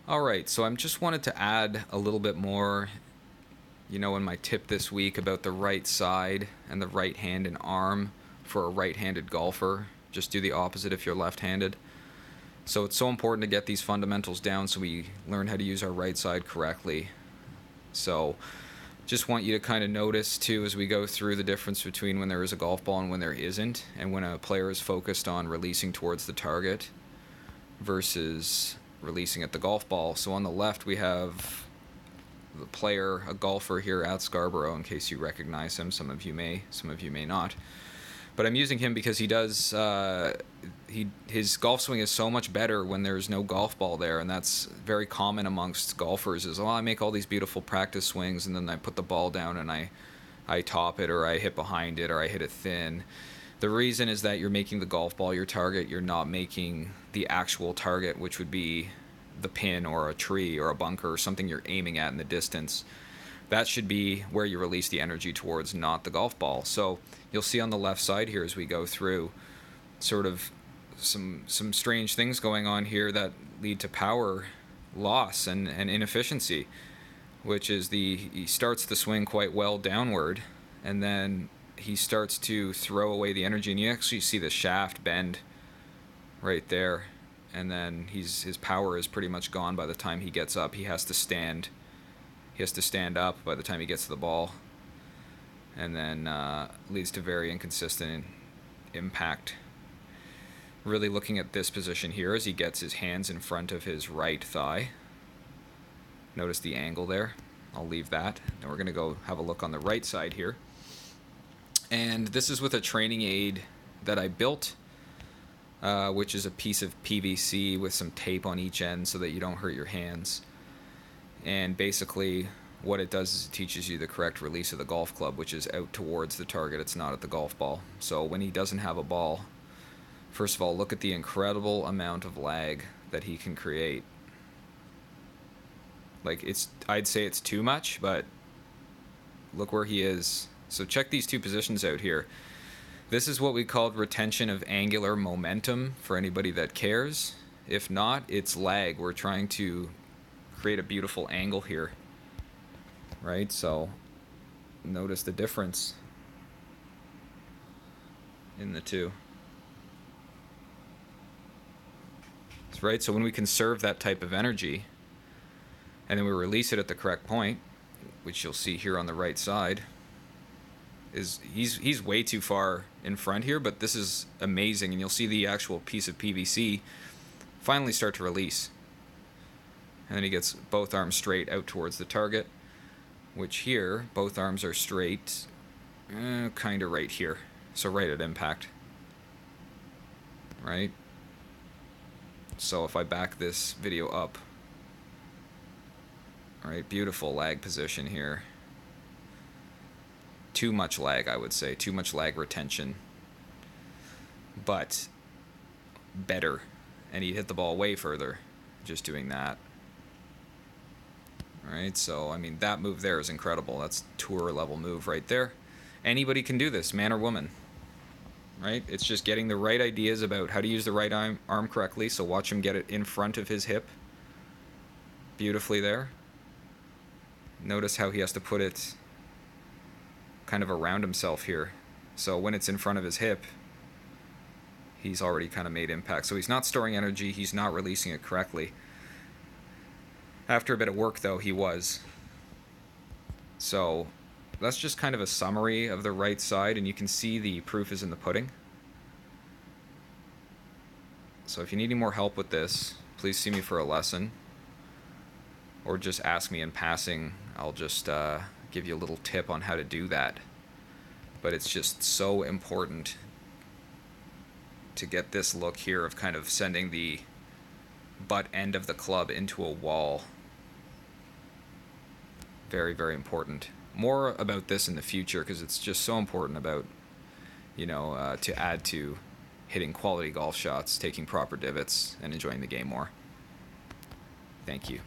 All right, so I just wanted to add a little bit more, in my tip this week about the right side and the right hand and arm for a right-handed golfer. Just do the opposite if you're left-handed. So it's so important to get these fundamentals down so we learn how to use our right side correctly. So just want you to kind of notice too as we go through the difference between when there is a golf ball and when there isn't, and when a player is focused on releasing towards the target versus releasing at the golf ball. So on the left we have the player, a golfer here at Scarborough, in case you recognize him. Some of you may not. But I'm using him because his golf swing is so much better when there's no golf ball there, and that's very common amongst golfers. Is, I make all these beautiful practice swings, and then I put the ball down and I top it, or I hit behind it, or I hit it thin. The reason is that you're making the golf ball your target. You're not making the actual target, which would be the pin or a tree or a bunker or something you're aiming at in the distance. That should be where you release the energy towards, not the golf ball. So you'll see on the left side here as we go through sort of some strange things going on here that lead to power loss and inefficiency, which is he starts the swing quite well downward, and then he starts to throw away the energy, and you actually see the shaft bend right there, and then his power is pretty much gone by the time he gets up. He has to stand up by the time he gets to the ball, and then leads to very inconsistent impact. Really looking at this position here as he gets his hands in front of his right thigh. Notice the angle there. I'll leave that. Now we're going to go have a look on the right side here. And this is with a training aid that I built, which is a piece of PVC with some tape on each end so that you don't hurt your hands. And basically what it does is it teaches you the correct release of the golf club, which is out towards the target. It's not at the golf ball. So when he doesn't have a ball, first of all, look at the incredible amount of lag that he can create. Like, I'd say it's too much, but look where he is. So check these two positions out here. This is what we called retention of angular momentum for anybody that cares. If not, it's lag. We're trying to create a beautiful angle here, right? So notice the difference in the two. Right? So when we conserve that type of energy and then we release it at the correct point, which you'll see here on the right side, is he's way too far in front here, but this is amazing, and you'll see the actual piece of PVC finally start to release. And then he gets both arms straight out towards the target, which here, both arms are straight, kind of right here. So right at impact, right? So if I back this video up, right, beautiful lag position here. Too much lag, I would say, too much lag retention, but better. And he hit the ball way further just doing that. All right, so I mean, that move there is incredible. That's tour level move right there. Anybody can do this, man or woman. Right? It's just getting the right ideas about how to use the right arm correctly. So watch him get it in front of his hip beautifully there. Notice how he has to put it kind of around himself here. So when it's in front of his hip, he's already kind of made impact. So he's not storing energy, he's not releasing it correctly. After a bit of work though, he was. So that's just kind of a summary of the right side, and you can see the proof is in the pudding. So if you need any more help with this, please see me for a lesson, or just ask me in passing. I'll just give you a little tip on how to do that. But it's just so important to get this look here of kind of sending the butt end of the club into a wall. Very, very important. More about this in the future because it's just so important about, to add to hitting quality golf shots, taking proper divots, and enjoying the game more. Thank you.